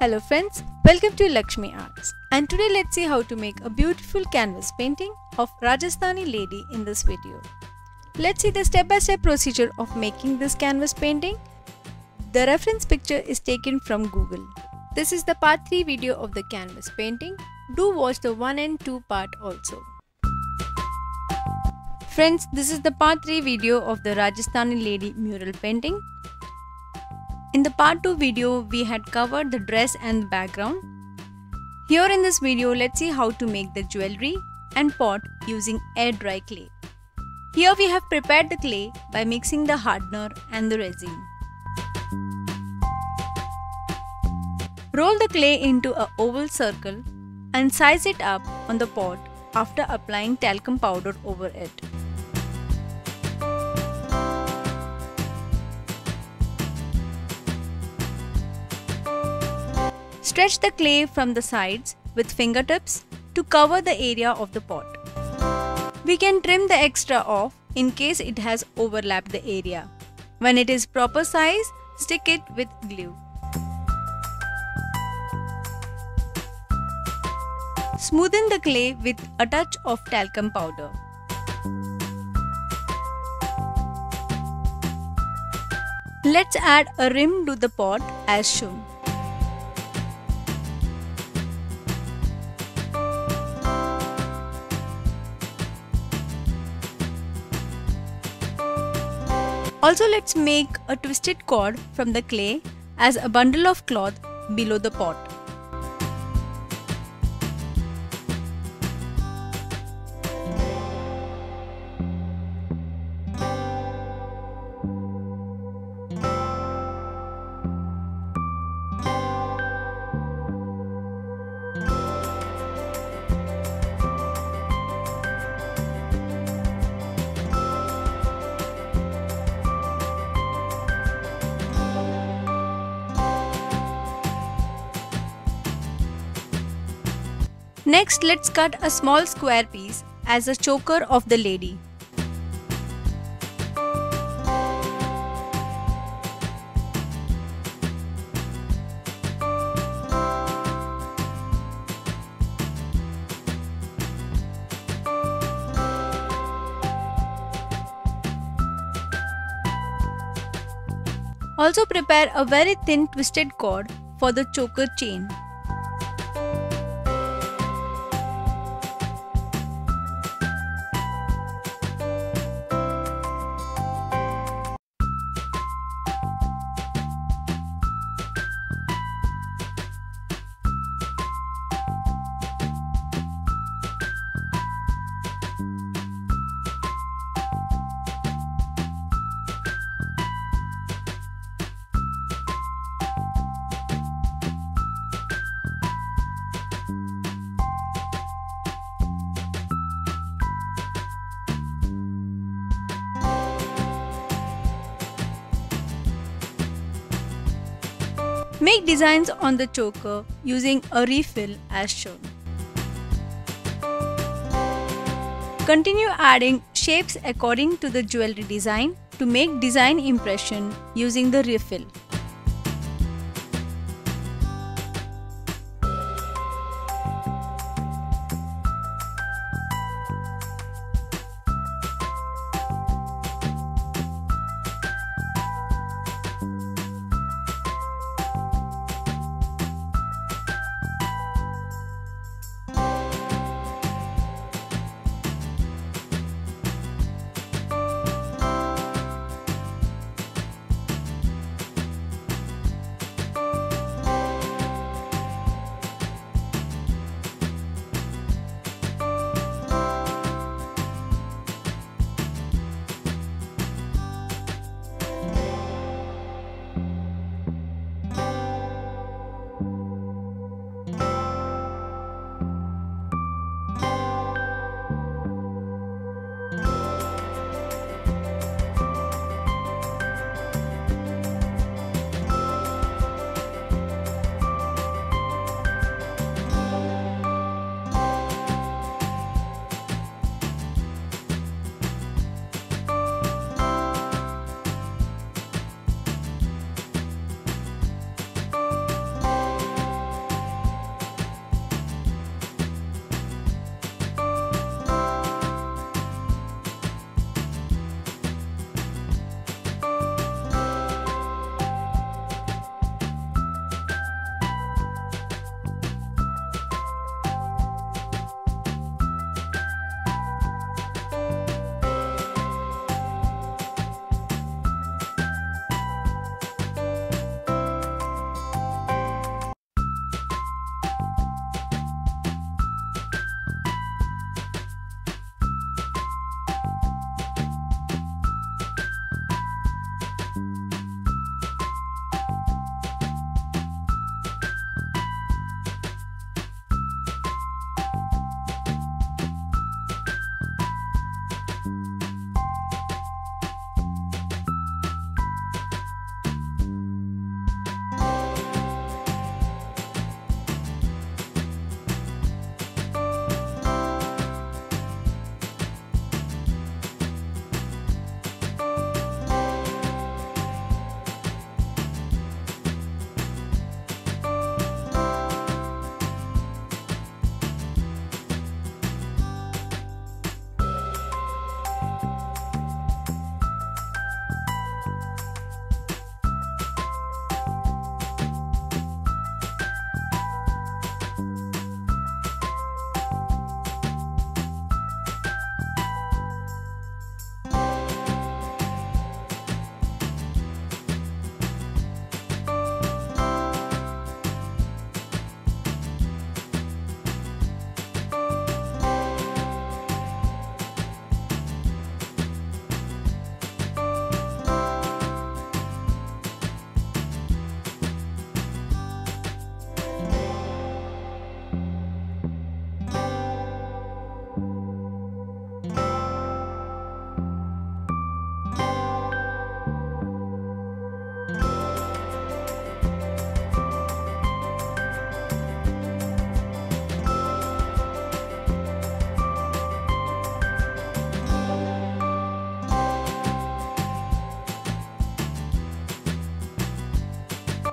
Hello friends, welcome to Lakshmi Arts, and today let's see how to make a beautiful canvas painting of Rajasthani lady in this video. Let's see the step-by-step procedure of making this canvas painting. The reference picture is taken from Google. This is the part 3 video of the canvas painting. Do watch the 1 and 2 part also. Friends, this is the part 3 video of the Rajasthani lady mural painting. In the part 2 video, we had covered the dress and the background. Here in this video, let's see how to make the jewelry and pot using air dry clay. Here we have prepared the clay by mixing the hardener and the resin. Roll the clay into an oval circle and size it up on the pot after applying talcum powder over it. Stretch the clay from the sides with fingertips to cover the area of the pot. We can trim the extra off in case it has overlapped the area. When it is proper size, stick it with glue. Smoothen the clay with a touch of talcum powder. Let's add a rim to the pot as shown. Also, let's make a twisted cord from the clay as a bundle of cloth below the pot. Next, let's cut a small square piece as a choker of the lady. Also prepare a very thin twisted cord for the choker chain. Make designs on the choker using a refill as shown. Continue adding shapes according to the jewelry design to make design impression using the refill.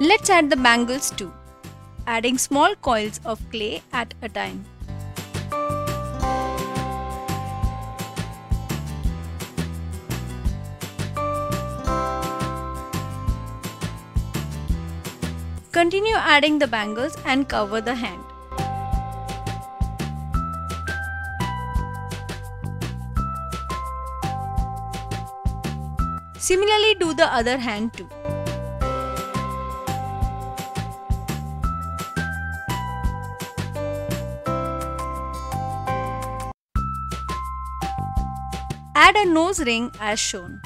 Let's add the bangles too, adding small coils of clay at a time. Continue adding the bangles and cover the hand. Similarly, do the other hand too. Add a nose ring as shown.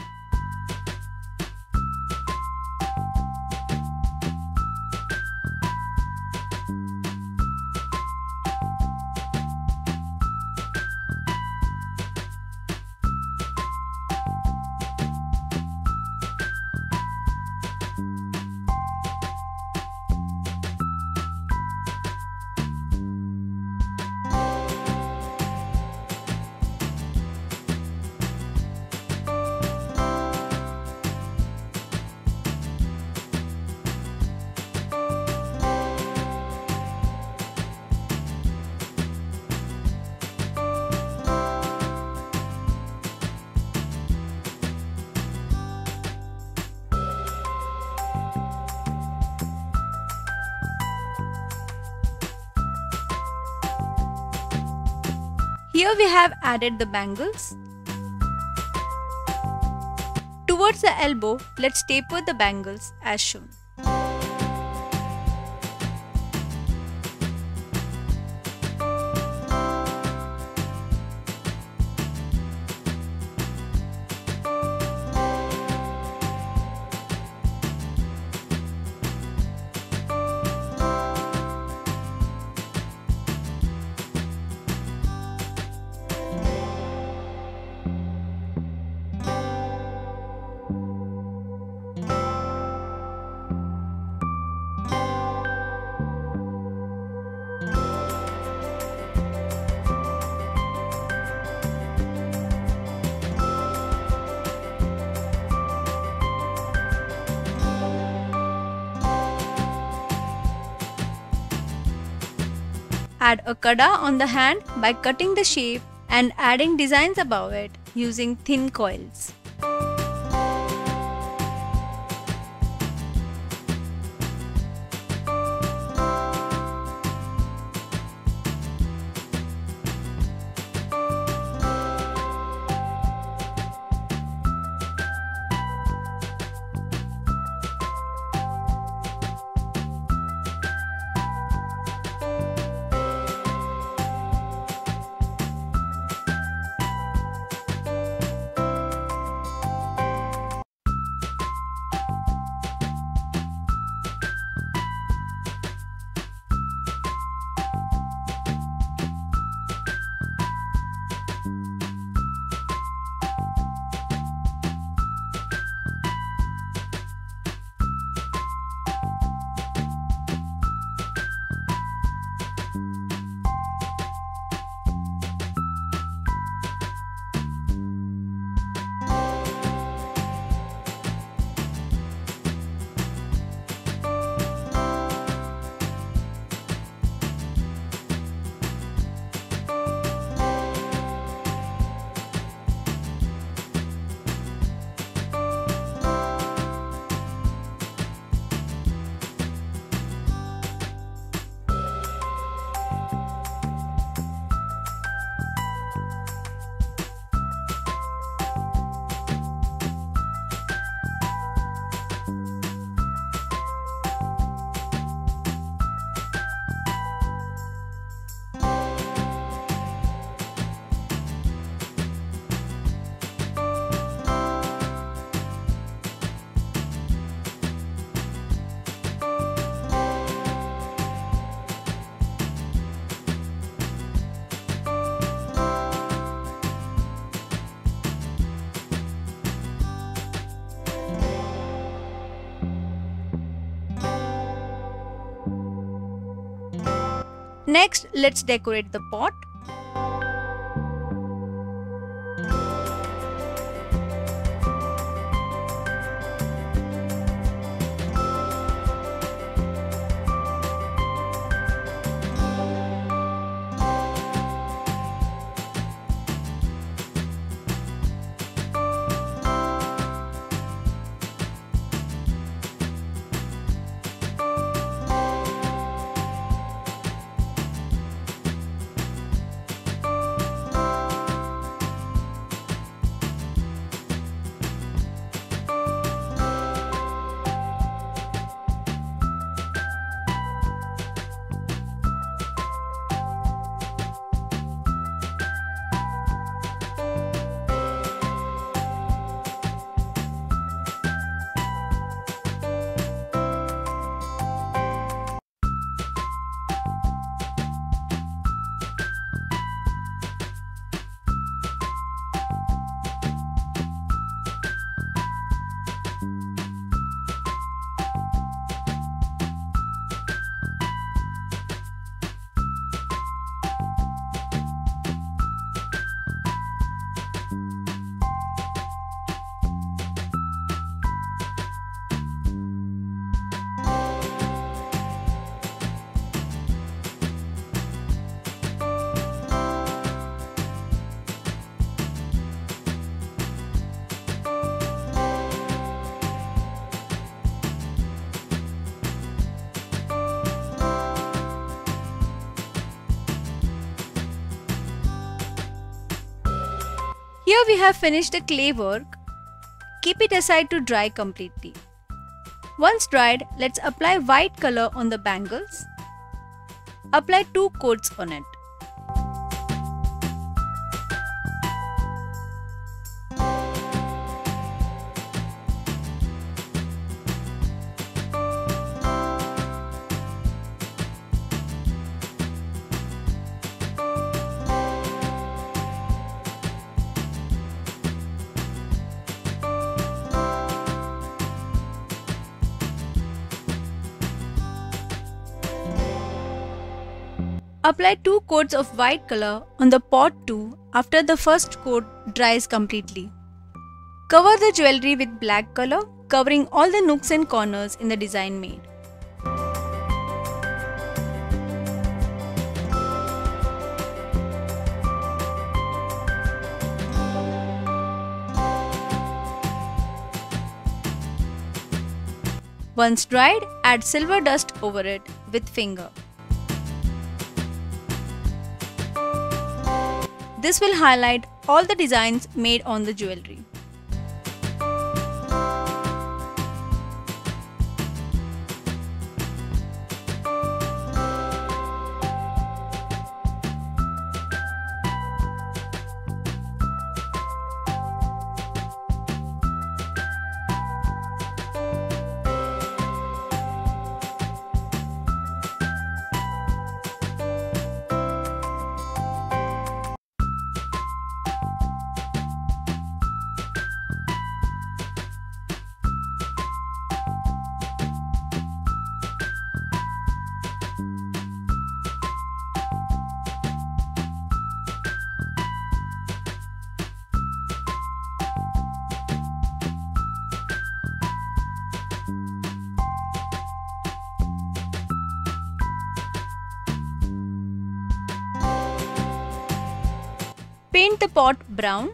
Here we have added the bangles. Towards the elbow, let's taper the bangles as shown. Add a kada on the hand by cutting the shape and adding designs above it using thin coils. Next, let's decorate the pot. Here we have finished the clay work. Keep it aside to dry completely. Once dried, let's apply white color on the bangles. Apply 2 coats on it. Apply 2 coats of white color on the pot too after the first coat dries completely. Cover the jewellery with black color, covering all the nooks and corners in the design made. Once dried, add silver dust over it with finger. This will highlight all the designs made on the jewellery. Paint the pot brown.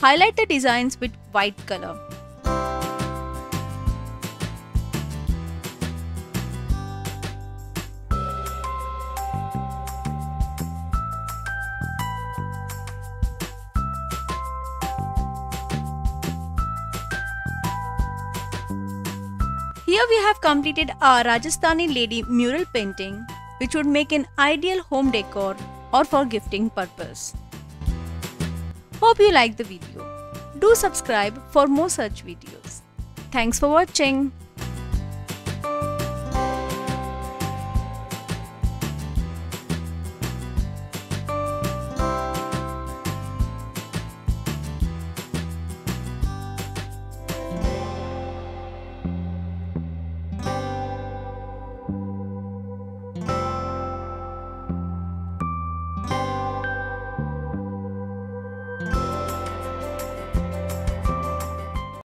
Highlight the designs with white color. Here we have completed our Rajasthani lady mural painting, which would make an ideal home decor or for gifting purpose. Hope you liked the video. Do subscribe for more such videos. Thanks for watching.